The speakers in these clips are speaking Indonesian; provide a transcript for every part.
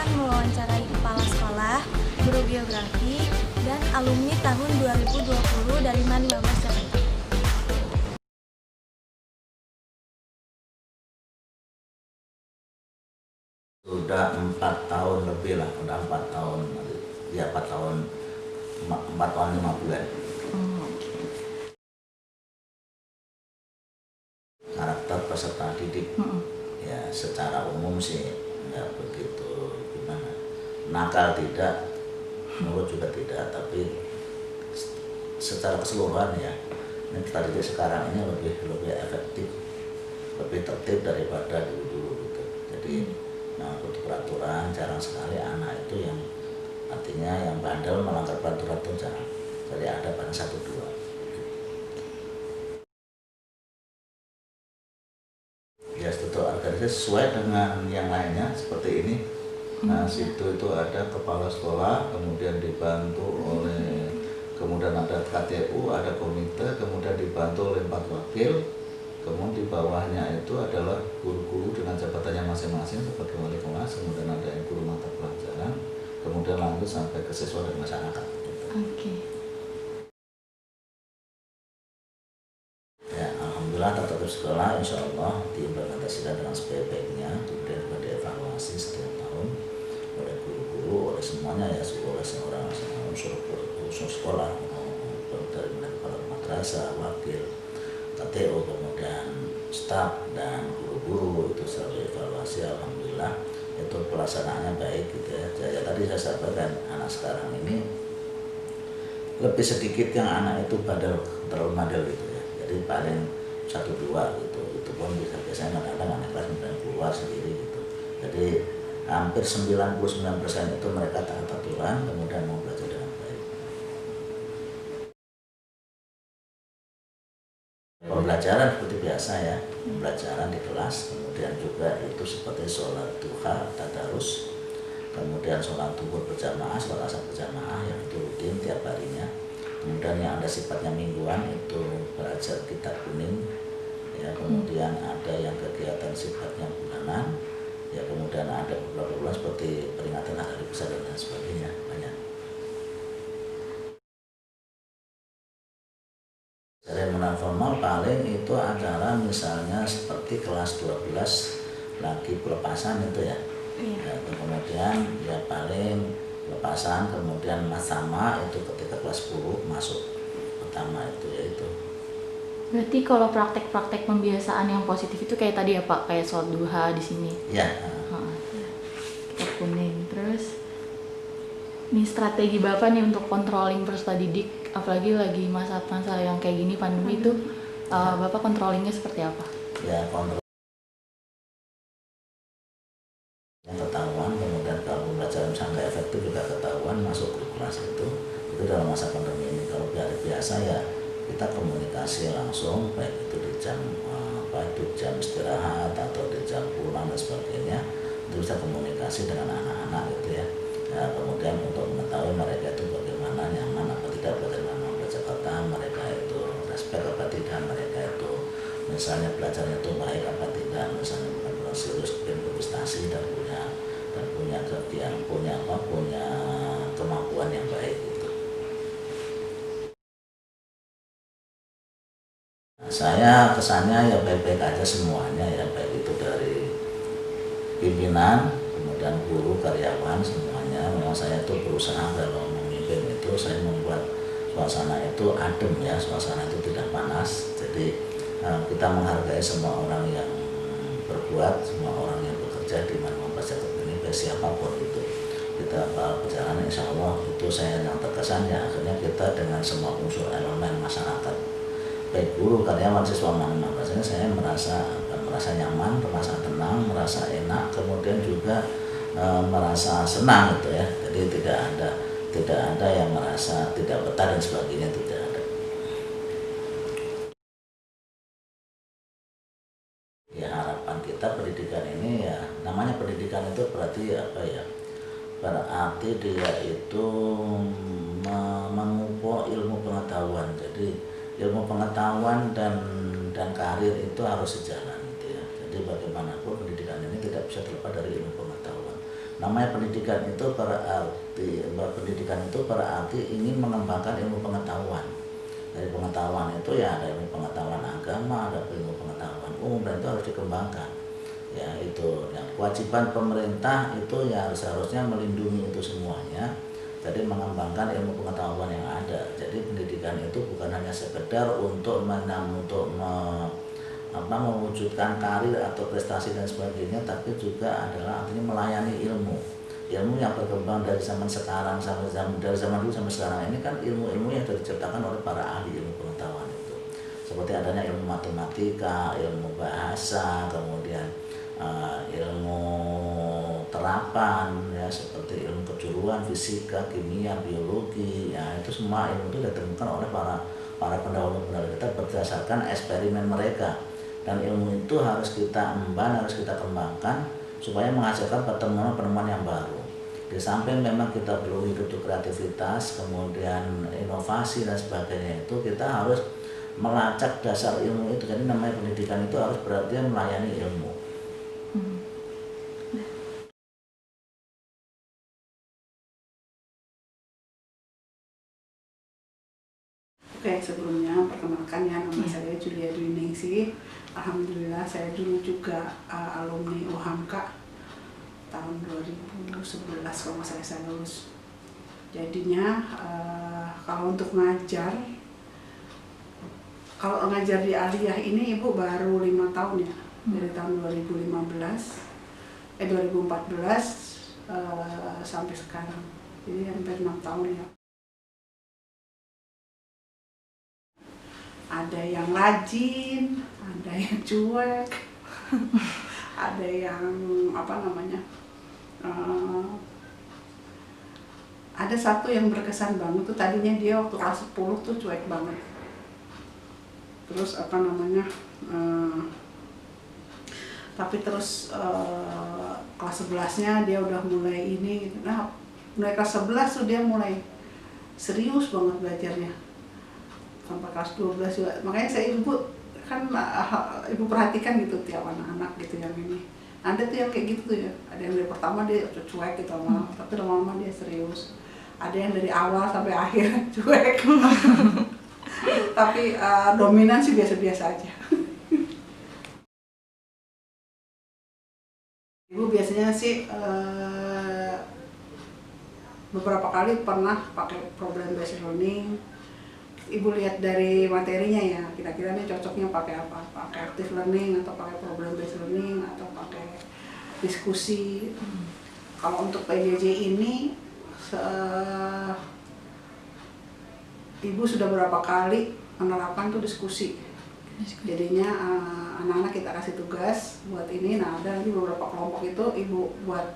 akan mewawancarai kepala sekolah, guru biografi, dan alumni tahun 2020 dari MAN 15 Jakarta. Sudah 4 tahun lebih lah, udah 4 tahun, ya 4 tahun 5 bulan. Karakter peserta didik, ya secara umum sih nggak begitu gimana, nakal tidak, menurut juga tidak, tapi secara keseluruhan ya ini kita didik sekarang ini lebih efektif, lebih tertib daripada dulu gitu. Jadi untuk peraturan jarang sekali anak itu yang artinya yang bandel melanggar peraturan itu jarang, jadi ada pada 1-2. Ya struktur organisasi sesuai dengan yang lainnya seperti ini. Nah situ itu ada kepala sekolah, kemudian dibantu oleh, kemudian ada KTU, ada komite, kemudian dibantu oleh 4 wakil, kemudian di bawahnya itu adalah guru-guru dengan jabatannya masing-masing seperti wali kelas, kemudian ada yang guru mata pelajaran, kemudian lanjut sampai ke siswa dan masyarakat. Oke. Ya, alhamdulillah tertutup sekolah, insya Allah diimplementasikan dengan sebaik-baiknya, kemudian juga dievaluasi setiap tahun oleh guru-guru, oleh semuanya ya, oleh seorang unsur sekolah, dari kepala madrasah, wakil, KTO, kemudian staf dan guru-guru itu selalu evaluasi. Alhamdulillah itu pelaksanaannya baik gitu ya. Jadi tadi saya sampaikan anak sekarang ini lebih sedikit yang anak itu terlalu bandel gitu ya. Jadi paling 1-2 gitu, itu pun biasanya kadang-kadang anak kelas kemudian keluar sendiri gitu. Jadi hampir 99% itu mereka taat aturan, kemudian mau belajar dengan baik. Pembelajaran seperti biasa ya, pembelajaran di kelas, kemudian juga itu seperti sholat duha, tadarus, kemudian sholat duhur berjamaah, sholat asar berjamaah yang itu rutin tiap harinya. Kemudian yang ada sifatnya mingguan itu belajar kitab kuning, ya kemudian ada yang kegiatan sifatnya bulanan, ya kemudian ada beberapa bulan seperti peringatan hari besar dan lain sebagainya, banyak. Seremonial formal paling itu acara misalnya seperti kelas 12 lagi pelepasan itu ya. Ya, kemudian ya paling lepasan, kemudian sama itu ketika kelas 10 masuk pertama itu ya itu. Berarti kalau praktek-praktek pembiasaan yang positif itu kayak tadi ya Pak, kayak sholat duha di sini. Ya. Kitab kuning. Terus ini strategi Bapak nih untuk controlling peserta didik, apalagi lagi masa-masa yang kayak gini pandemi itu, Bapak controllingnya seperti apa? Ya kontrol yang ketahuan, kemudian kalau pembelajaran misalnya nggak efektif juga ketahuan masuk ke kelas itu dalam masa pandemi ini. Kalau biasa ya kita komunikasi langsung, baik itu di jam jam istirahat atau di jam pulang dan sebagainya, itu bisa komunikasi dengan anak-anak gitu ya. Nah, kemudian untuk mengetahui mereka itu bagaimana, nyaman apa tidak belajar dengan Jakarta, mereka itu respect apa tidak, mereka itu misalnya belajarnya itu baik apa tidak, misalnya benar-benar serius berprestasi dan punya kemampuan yang baik gitu. Nah, saya kesannya ya baik-baik aja semuanya ya, baik itu dari pimpinan, kemudian guru, karyawan, semuanya. Memang saya itu berusaha kalau memimpin itu saya membuat suasana itu adem ya, suasana itu tidak panas. Jadi kita menghargai semua orang yang berbuat, semua orang yang bekerja di MAN 15 Jakarta ini, baik siapapun itu. Kita perjalanan insya Allah itu saya yang terkesan ya, akhirnya kita dengan semua unsur elemen masyarakat, baik guru, karyawan, siswa MAN 15 ini saya merasa nyaman, merasa tenang, merasa enak, kemudian juga merasa senang gitu ya. Jadi tidak ada yang merasa tidak betah dan sebagainya, tidak ada. Ya harapan kita pendidikan ini ya, namanya pendidikan itu berarti apa ya? Berarti dia itu memupuk ilmu pengetahuan. Jadi ilmu pengetahuan dan karir itu harus sejalan gitu ya. Jadi bagaimanapun pendidikan ini tidak bisa terlepas dari ilmu pengetahuan. Namanya pendidikan itu berarti ingin mengembangkan ilmu pengetahuan. Dari pengetahuan itu ya ada ilmu pengetahuan agama, ada ilmu pengetahuan umum, dan itu harus dikembangkan. Ya itu yang kewajiban pemerintah itu ya seharusnya melindungi itu semuanya. Jadi mengembangkan ilmu pengetahuan yang ada. Jadi pendidikan itu bukan hanya sekedar untuk mewujudkan karir atau prestasi dan sebagainya, tapi juga adalah artinya melayani ilmu yang berkembang dari zaman sekarang dari zaman dulu sampai sekarang ini kan ilmu-ilmu yang diciptakan oleh para ahli ilmu pengetahuan itu, seperti adanya ilmu matematika, ilmu bahasa, kemudian ilmu terapan ya, seperti ilmu kejuruan, fisika, kimia, biologi ya, itu semua ilmu itu ditemukan oleh para pendahulu-pendahulu kita berdasarkan eksperimen mereka, dan ilmu itu harus kita emban, harus kita kembangkan supaya menghasilkan penemuan-penemuan yang baru. Di samping memang kita perlu hidup kreativitas, kemudian inovasi dan sebagainya, itu kita harus melacak dasar ilmu itu. Jadi namanya pendidikan itu harus berarti melayani ilmu. Oke, sebelumnya perkenalkan ya, nama saya Julia Dwi Ningsih. Alhamdulillah saya dulu juga alumni UHAMKA tahun 2011 kalau saya lulus. Jadinya kalau untuk ngajar, di aliyah ini Ibu baru 5 tahun ya, dari tahun 2014 sampai sekarang, jadi hampir 6 tahun ya. Ada yang rajin, ada yang cuek, ada yang ada satu yang berkesan banget tuh, tadinya dia waktu kelas 10 tuh cuek banget. Terus tapi terus kelas 11-nya dia udah mulai ini gitu. Nah, mulai kelas 11 tuh dia mulai serius banget belajarnya. Sampai kelas 12 juga. Makanya ibu perhatikan gitu tiap anak-anak gitu yang ini. Ada tuh yang kayak gitu tuh ya. Ada yang dari pertama dia cuek gitu tapi lama-lama dia serius. Ada yang dari awal sampai akhir cuek. Tapi dominan sih biasa-biasa aja. Ibu biasanya sih beberapa kali pernah pakai problem based learning. Ibu lihat dari materinya ya, kira-kira nih cocoknya pakai apa? Pakai active learning atau pakai problem based learning atau pakai diskusi. Kalau untuk PJJ ini Ibu sudah berapa kali menerapkan tuh diskusi. Jadinya anak-anak kita kasih tugas buat ini. Nah, ada lagi beberapa kelompok itu Ibu buat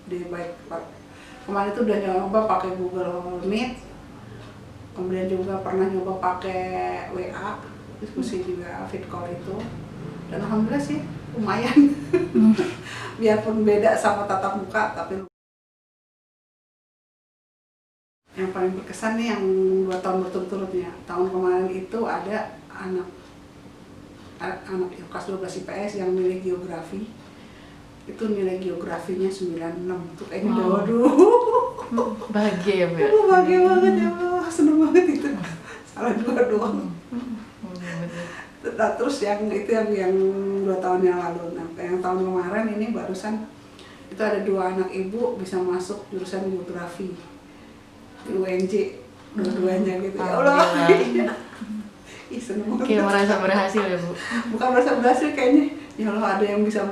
di baik kemarin itu udah nyoba pakai Google Meet. Kemudian juga pernah nyoba pakai WA, diskusi di WA fit call itu. Dan alhamdulillah sih lumayan. Biarpun beda sama tatap muka, tapi yang paling berkesan nih yang 2 tahun berturut-turutnya. Tahun kemarin itu ada anak kelas 12 IPS yang milih geografi. Itu nilai geografinya 96. Tuh kayaknya Bahagia ya, Bu. Bahagia banget ya Allah, seneng banget itu. Salah 2 doang. Nah, terus yang 2 tahun yang lalu, nah, yang tahun kemarin ini barusan itu ada 2 anak ibu bisa masuk jurusan geografi di UNJ, dua-duanya gitu. Ya Allah. Ih, seneng banget. Kayak merasa berhasil ya, Bu. Bukan merasa berhasil, kayaknya ya Allah ada yang bisa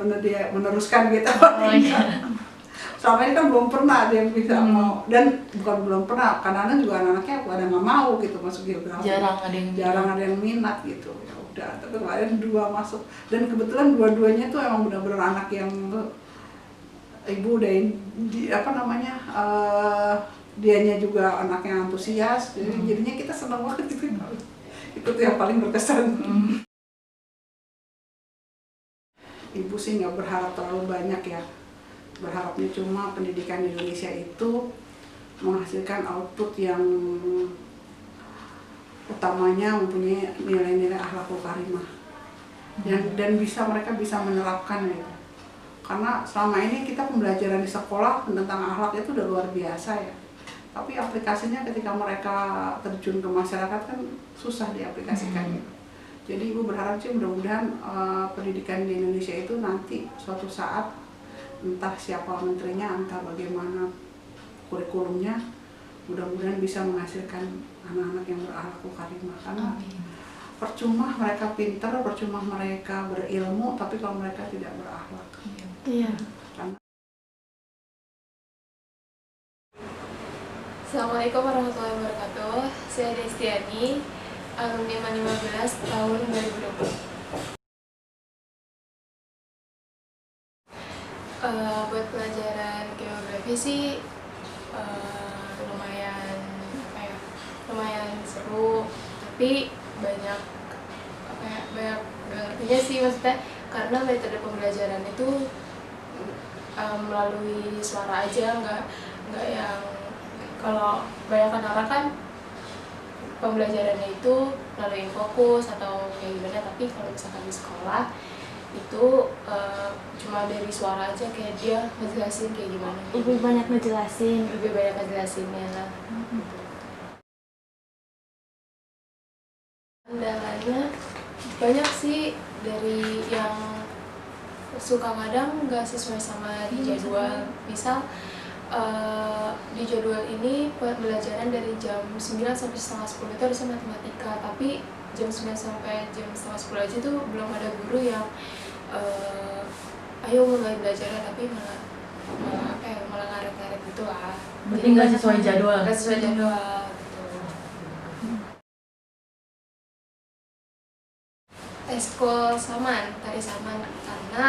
meneruskan gitu. Oh, iya. Selama ini kan belum pernah ada yang bisa mau, dan bukan belum pernah, kadang-kadang juga anak-anaknya ada nggak mau gitu masuk geografi. Jarang ada yang minat gitu. Ya udah, tapi kemarin 2 masuk, dan kebetulan dua-duanya tuh emang benar-benar anak yang ibu udah dianya juga anak yang antusias, jadi jadinya kita senang banget gitu. Itu tuh yang paling berkesan. Ibu sih nggak berharap terlalu banyak ya. Berharapnya cuma pendidikan di Indonesia itu menghasilkan output yang utamanya mempunyai nilai-nilai akhlakul karimah, dan mereka bisa menerapkan gitu. Karena selama ini kita pembelajaran di sekolah tentang akhlak itu udah luar biasa ya. Tapi aplikasinya ketika mereka terjun ke masyarakat kan susah diaplikasikannya. Jadi Ibu berharap sih mudah-mudahan pendidikan di Indonesia itu nanti suatu saat entah siapa menterinya, entah bagaimana kurikulumnya, mudah-mudahan bisa menghasilkan anak-anak yang berakhlak karimah. Karena percuma mereka pinter, percuma mereka berilmu, tapi kalau mereka tidak berakhlak. Iya. Assalamualaikum warahmatullahi wabarakatuh. Saya Destiani, alumni MAN 15 tahun 2020. Buat pelajaran geografi sih lumayan lumayan seru, tapi banyak banyak artinya sih, maksudnya karena metode pembelajaran itu melalui suara aja, nggak yang kalau banyak orang kan pembelajarannya itu melalui fokus atau kayak gimana, tapi kalau misalkan di sekolah itu cuma dari suara aja, kayak dia ngejelasin kayak gimana. Lebih banyak ngejelasinnya. Kendalanya banyak sih, dari yang suka kadang nggak sesuai sama di jadwal. Misal di jadwal ini pembelajaran dari jam 9 sampai setengah 10 itu harusnya matematika, tapi jam 9 sampai jam setengah 10 aja tuh belum ada guru yang ayo mulai belajar, tapi malah ngaret-ngaret gitu lah. Berarti nggak sesuai jadwal. Nggak sesuai jadwal gitu. Eskul Saman, tari Saman, karena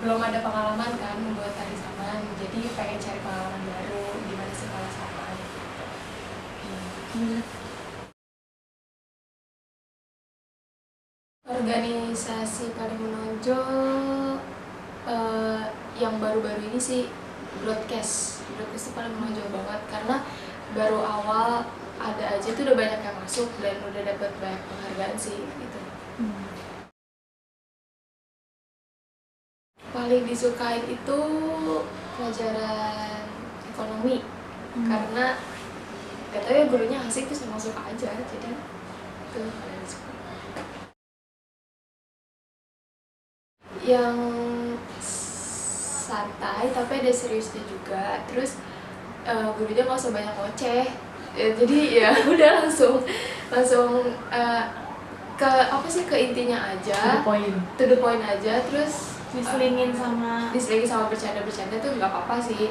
belum ada pengalaman kan membuat tari Saman, jadi pengen cari pengalaman baru gimana sih kalau Saman. Organisasi paling menonjol yang baru-baru ini sih broadcast itu paling menonjol banget, karena baru awal ada aja tuh udah banyak yang masuk dan udah dapat banyak penghargaan sih gitu. Paling disukain itu pelajaran ekonomi, karena gak tau ya, gurunya asik tuh sama suka aja, jadi itu paling disuka. Yang santai tapi ada seriusnya juga, terus gurunya nggak usah banyak ngoceh, jadi ya udah langsung ke intinya aja, to the point aja, terus Diselingin sama bercanda-bercanda tuh nggak apa-apa sih.